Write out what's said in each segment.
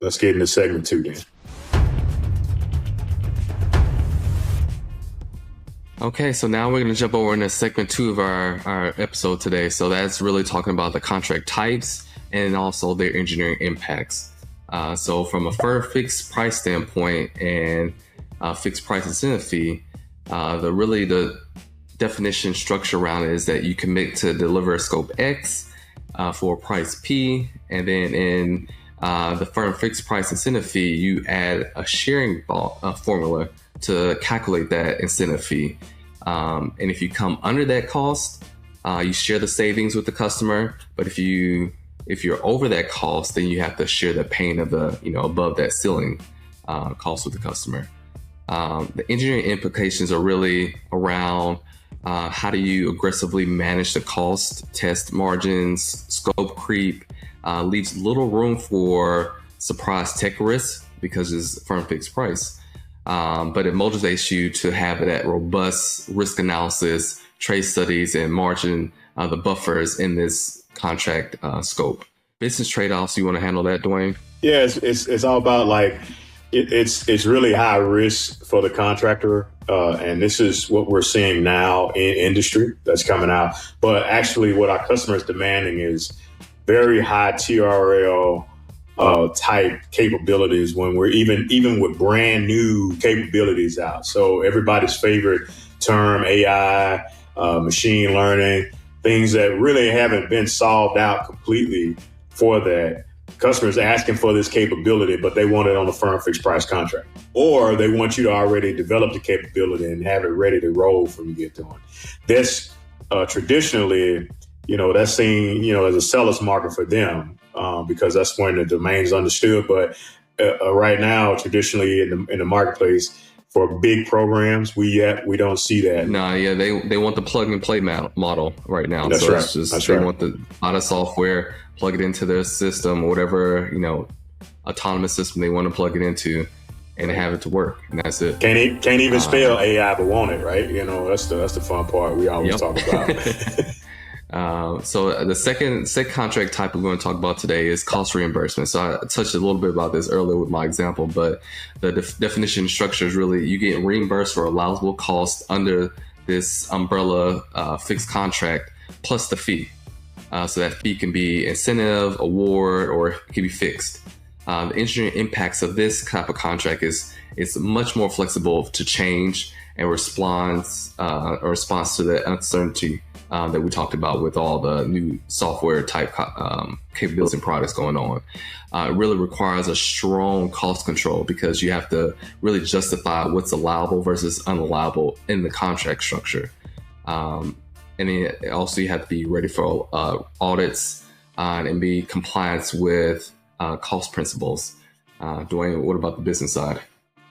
Let's get into segment 2 then. Okay, so now we're going to jump over into segment 2 of our episode today. So that's really talking about the contract types and also their engineering impacts. So from a firm fixed price standpoint and fixed price incentive fee, the definition structure around it is that you commit to deliver a scope X for price P, and then in the firm fixed price incentive fee, you add a sharing formula to calculate that incentive fee. And if you come under that cost, you share the savings with the customer. But if you're over that cost, then you have to share the pain of the, above that ceiling cost with the customer. The engineering implications are really around how do you aggressively manage the cost, test margins, scope creep, leaves little room for surprise tech risk because it's firm fixed price. But it motivates you to have that robust risk analysis, trade studies, and margin the buffers in this contract scope. Business trade-offs, you want to handle that, DeWayne? Yeah, it's all about it's really high risk for the contractor. And this is what we're seeing now in industry that's coming out. But actually what our customers demanding is very high TRL type capabilities when we're even with brand new capabilities out. So everybody's favorite term, AI, machine learning, things that really haven't been solved out completely for that. Customers asking for this capability, but they want it on a firm fixed price contract. Or they want you to already develop the capability and have it ready to roll from you get going. This traditionally, that's seen, as a seller's market for them. Because that's when the domain is understood. But right now, traditionally in the marketplace for big programs, we don't see that. No, yeah, they want the plug and play model right now. That's so right. It's just, that's they right. want the lot of software, plug it into their system, whatever autonomous system they want to plug it into, and have it to work, and that's it. Can't even spell AI, but want it, right? That's the fun part we always talk about. So the second contract type we're going to talk about today is cost reimbursement. So I touched a little bit about this earlier with my example, but the definition structure is really you get reimbursed for allowable costs under this umbrella fixed contract plus the fee. So that fee can be incentive, award, or it can be fixed. The engineering impacts of this type of contract is it's much more flexible to change and response to the uncertainty that we talked about with all the new software type capabilities and products going on. It really requires a strong cost control because you have to really justify what's allowable versus unallowable in the contract structure. And then also you have to be ready for audits and be compliant with cost principles. DeWayne, what about the business side?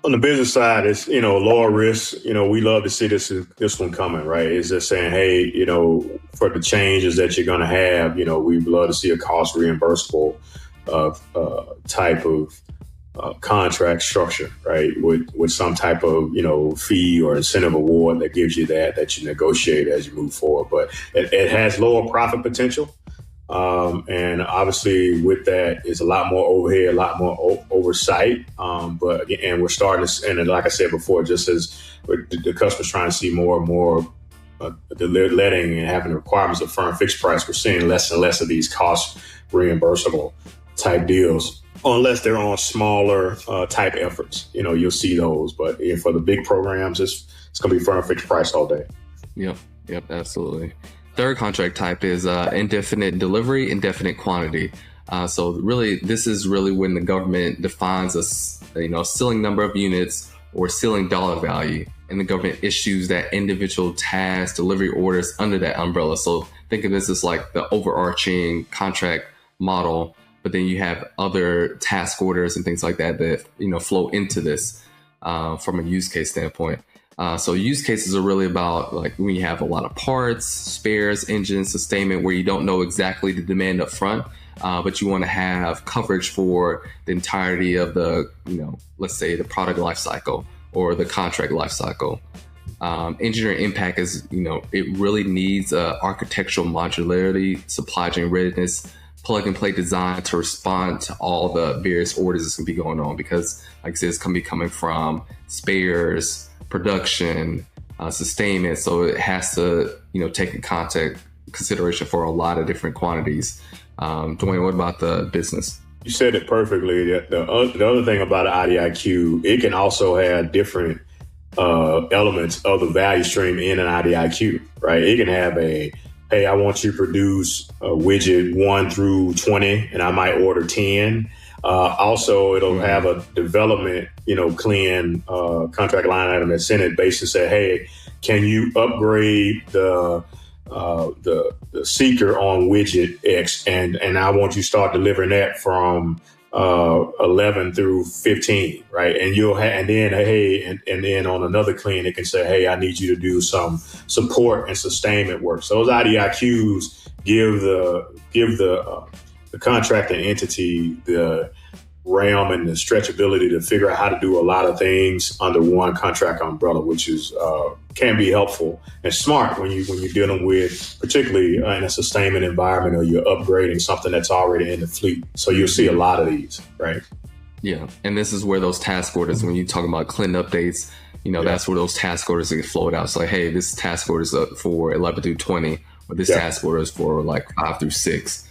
On the business side, it's, lower risk. We love to see this one coming, right? It's just saying, hey, for the changes that you're going to have, we'd love to see a cost reimbursable type of contract structure, right? With some type of, fee or incentive award that gives you that you negotiate as you move forward. But it has lower profit potential. And obviously with that is a lot more overhead, a lot more oversight. But again, we're starting to, and like I said before, just as the customer's trying to see more and more the letting and having the requirements of firm fixed price, we're seeing less and less of these cost reimbursable type deals, unless they're on smaller type efforts. You'll see those. But for the big programs, it's going to be firm fixed price all day. Yep, absolutely. Third contract type is indefinite delivery, indefinite quantity. So really, this is really when the government defines a ceiling number of units or ceiling dollar value, and the government issues that individual task delivery orders under that umbrella. So think of this as like the overarching contract model, but then you have other task orders and things like that flow into this from a use case standpoint. So use cases are really about like when you have a lot of parts, spares, engines, sustainment, where you don't know exactly the demand up front, but you want to have coverage for the entirety of the, let's say the product life cycle or the contract life cycle. Engineering impact is, it really needs architectural modularity, supply chain readiness, plug and play design to respond to all the various orders that's going to be going on, because like I said, it's going to be coming from spares, production, sustainment. So it has to, take in consideration for a lot of different quantities. DeWayne, what about the business? You said it perfectly. The other thing about an IDIQ, it can also have different elements of the value stream in an IDIQ, right? It can have hey, I want you to produce a widget 1 through 20, and I might order 10. Also, it'll have a development, CLIN contract line item that's in it, basically say, hey, can you upgrade the seeker on widget X, and I want you to start delivering that from 11 through 15, right? And then on another CLIN, it can say, hey, I need you to do some support and sustainment work. So those IDIQs give the contracting entity the realm and the stretchability to figure out how to do a lot of things under one contract umbrella, which is can be helpful and smart when you're dealing with, particularly in a sustainment environment, or you're upgrading something that's already in the fleet. So you'll see a lot of these, right? Yeah, and this is where those task orders, when you talk about CLIN updates, that's where those task orders get flowed out. It's like, hey, this task order is up for 11 through 20, or this task order is for like 5 through 6.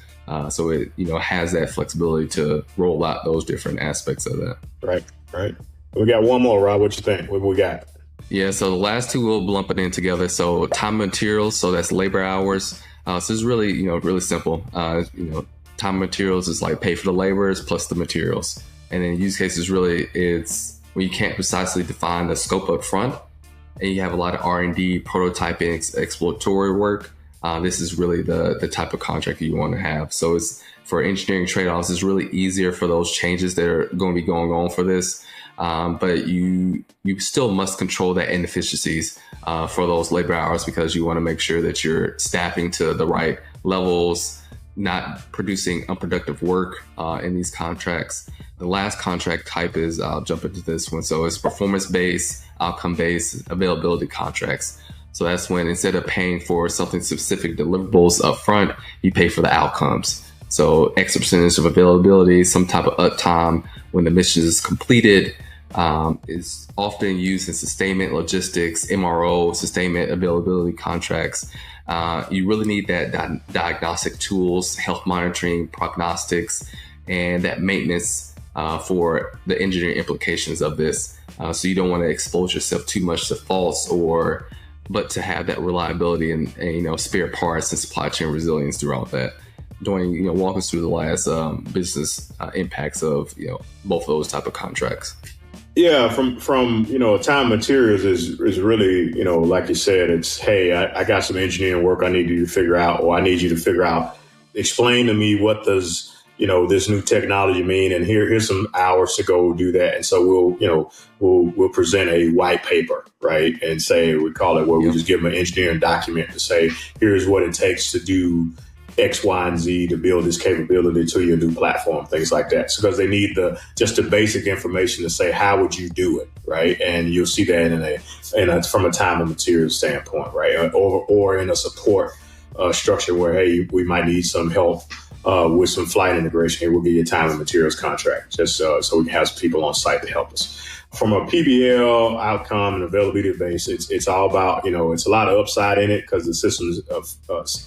So it, has that flexibility to roll out those different aspects of that. Right. We got one more, Rob. What you think? What we got? Yeah, so the last two we'll lump it in together. So time and materials, so that's labor hours. So it's really, really simple. Time and materials is like pay for the laborers plus the materials. And in use cases, really, it's when you can't precisely define the scope up front, and you have a lot of R&D, prototyping, exploratory work. This is really the type of contract you want to have. So it's for engineering trade-offs, it's really easier for those changes that are going to be going on for this. But you still must control that inefficiencies for those labor hours, because you want to make sure that you're staffing to the right levels, not producing unproductive work in these contracts. The last contract type is, I'll jump into this one. So it's performance-based, outcome-based availability contracts. So that's when, instead of paying for something specific deliverables up front, you pay for the outcomes. So X percentage of availability, some type of uptime when the mission is completed, is often used in sustainment, logistics, MRO, sustainment availability contracts. You really need that diagnostic tools, health monitoring, prognostics, and that maintenance for the engineering implications of this. So you don't want to expose yourself too much to faults, but to have that reliability and spare parts and supply chain resilience throughout that. DeWayne, walk us through the last business impacts of both of those type of contracts. Yeah, from time materials is really, like you said, it's, hey, I got some engineering work I need you to figure out, or I need you to figure out, explain to me what does this new technology mean, and here's some hours to go do that. And so we'll present a white paper, right? And say, we call it, where we just give them an engineering document to say, here's what it takes to do X, Y, and Z to build this capability to your new platform, things like that. So, because they need just the basic information to say, how would you do it, right? And you'll see that from a time and materials standpoint, right? Or in a support structure where, hey, we might need some help with some flight integration. Here, we'll give you a time and materials contract, just so we can have some people on site to help us. From a PBL outcome and availability base, it's all about, it's a lot of upside in it because the system is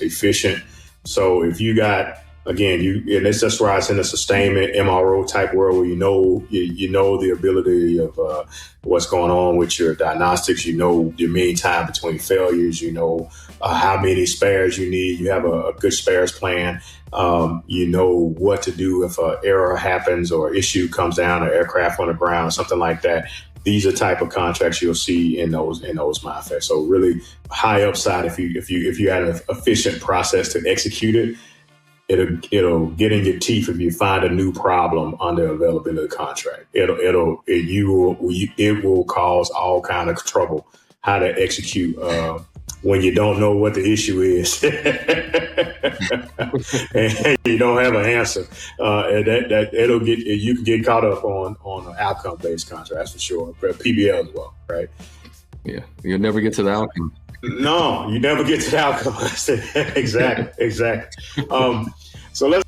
efficient. So if you got, again, and that's why it's in a sustainment MRO type world where you know the ability of what's going on with your diagnostics, your mean time between failures, how many spares you need, you have a good spares plan, what to do if an error happens or issue comes down, or aircraft on the ground, or something like that. These are type of contracts you'll see in those MIFAs. So really high upside if you had an efficient process to execute it. It'll get in your teeth if you find a new problem under availability contract. It will cause all kind of trouble how to execute when you don't know what the issue is and you don't have an answer. And you can get caught up on an outcome based contract, that's for sure. But PBL as well, right? Yeah, you'll never get to the outcome. No, you never get to the outcome. Exactly. So let's